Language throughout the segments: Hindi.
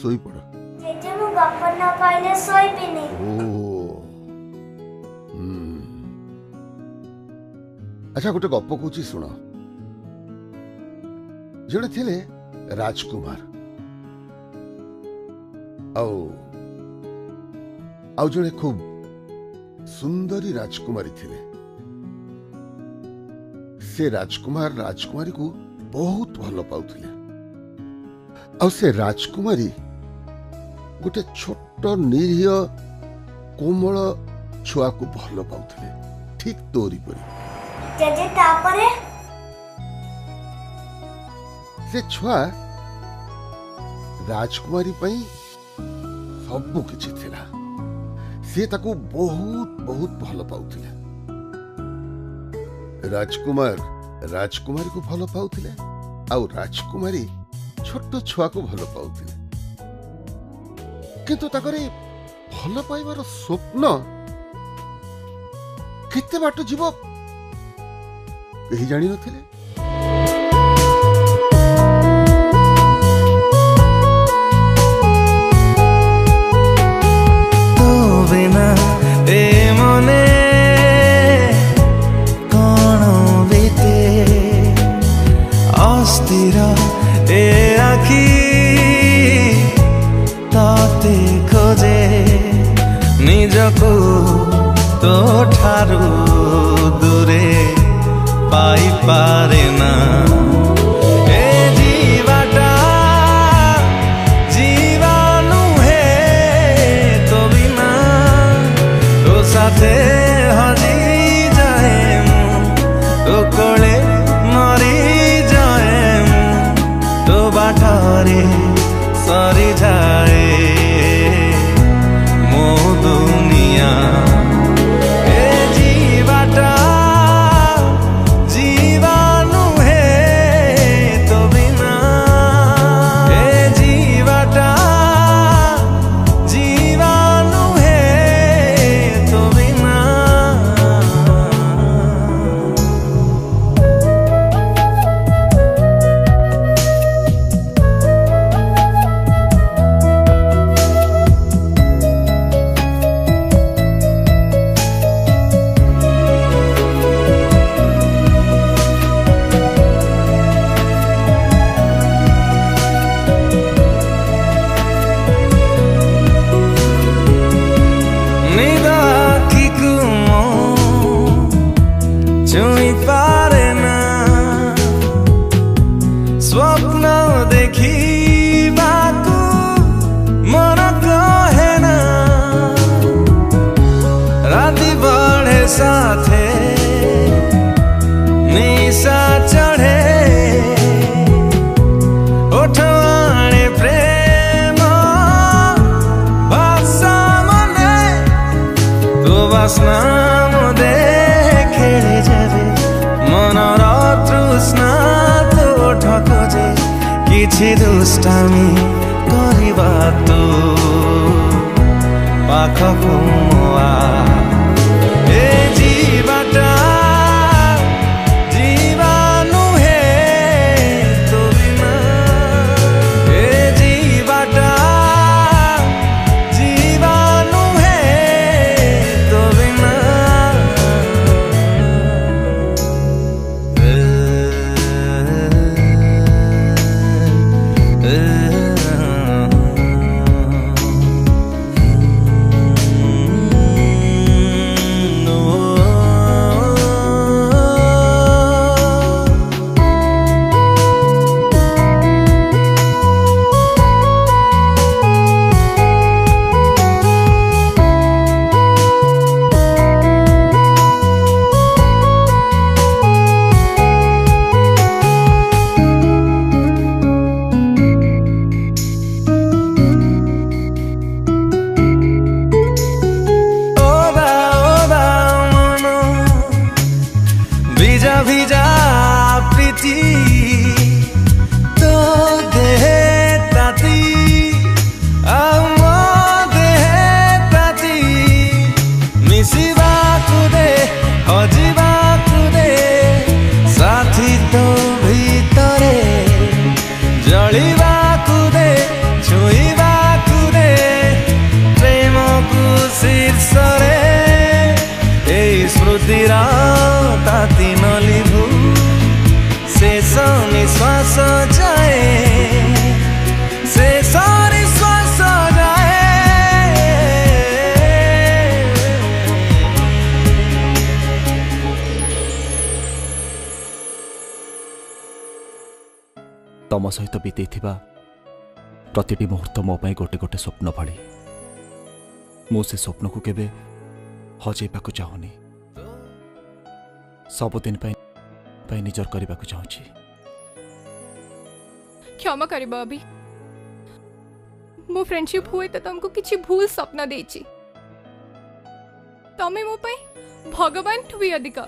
सोई पड़। जेजे मु गप न कहले सोइबिनी। अच्छा गोटे गप कहूँ शुण। जड़े थे राजकुमार आउ जड़े खूब सुंदरी राजकुमारी थे। से राजकुमार राजकुमारी को बहुत भल पाउथिले। आ से राजकुमारी गोटे छोट निरीह कोमल छुआ को भल पाउथिले, ठीक तोरी परी। जेजे तापरे से छुआ राजकुमारी पई सबु किछि थिला। से ताकू बहुत बहुत भल पाउथिले। राजकुमार राजकुमारी को भल पाउथिले, आउ राजकुमारी छोट छुआ को भल पाउथिले। किंतु ताकरे भल पाइबार स्वप्न केते बाट जीव केही जानि नथिले। खोजे निजको तो ठारू दूरे पाई पारे ना। ए जीवाटा जीवानु है तो बिना तो साथे हजी जाए तो कोले मरी जाए तो बाटारे सरी जाए स्वप्न देखी बाकू मन कहे ना। राति बढ़े साथे निशा चढ़े ओठवाणे प्रेम भाषा मने तो बासना मुदे खेले जावे मनर तृष्णा खोजे किछि दुष्टामी करिबा तो पाखकु आ। ए जीवाटा जीवानु है तो बिना। ए जीवाटा जीवानु है तो बिना। तम सहित बीते प्रतिटी मुहूर्त मो पाई गोटे गोटे स्वप्न भली मु से स्वप्न को केबे हजेबा को चाहूनी सबुदिन पाई निजर करने को चाहूँगी। क्षमा करिबा अभी मो फ्रेंडशिप हुए तो तुमको किसी भूल सपना देची तमे मो पाई भगवान ठु भी अधिक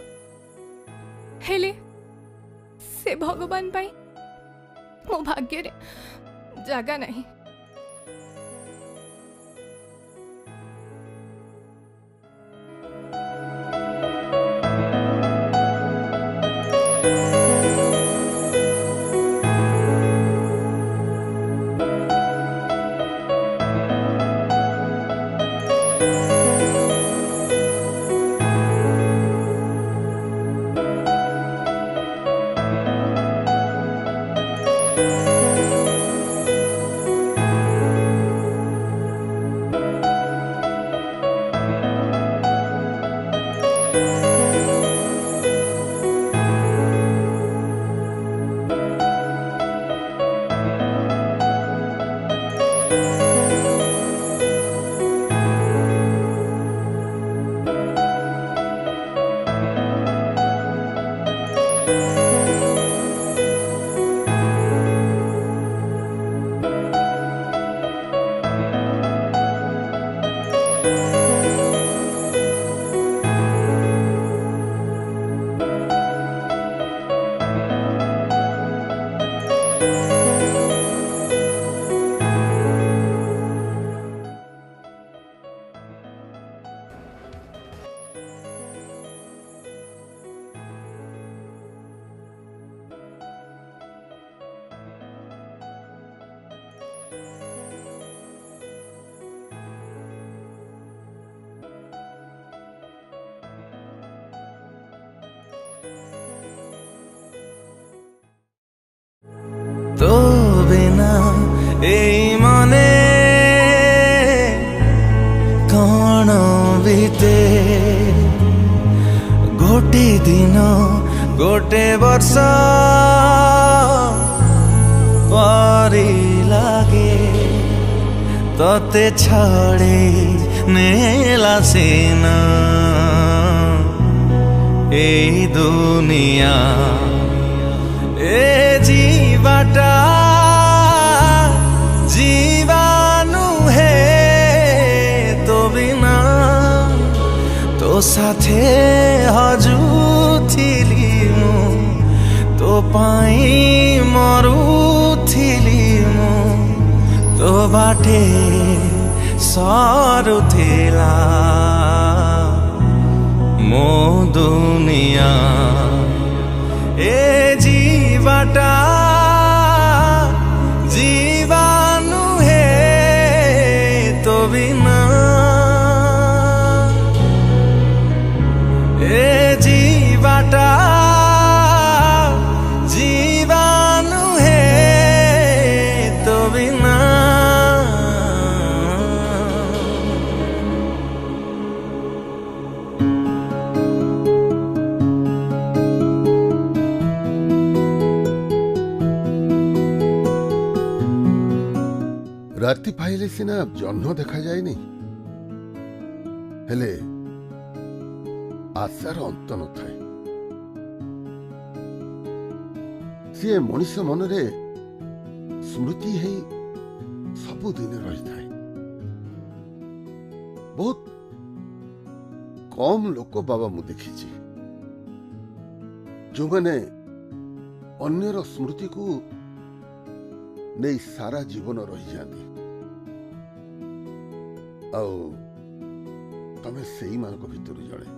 हेले से भगवान पाई मो भाग्य रे जागा नहीं। तो बिना ए मने कौन बीते गोटे दिन गोटे वर्ष परी लागे तते छड़े नेला सीना ए दुनिया ए जीवाटा जीवानु है तो बिना तो साथे हजुथिली मु तो पाई मरुथिली मु तो बाटे सरुथिला मो दुनिया ए जीवाटा जीवानु है तो बिना ए जीवाटा जीवानु है तो बिना। राति पाइले सिना जह्न देखा जाए हेले आशार अंत न थाए सी मनीष मनरे स्मृति है सबुदिन रही थाए। बहुत कम लोक बाबा मु देखी जो मैंने अन्यर स्मृति को नहीं सारा जीवन रही जाती तमें से भितर जड़े।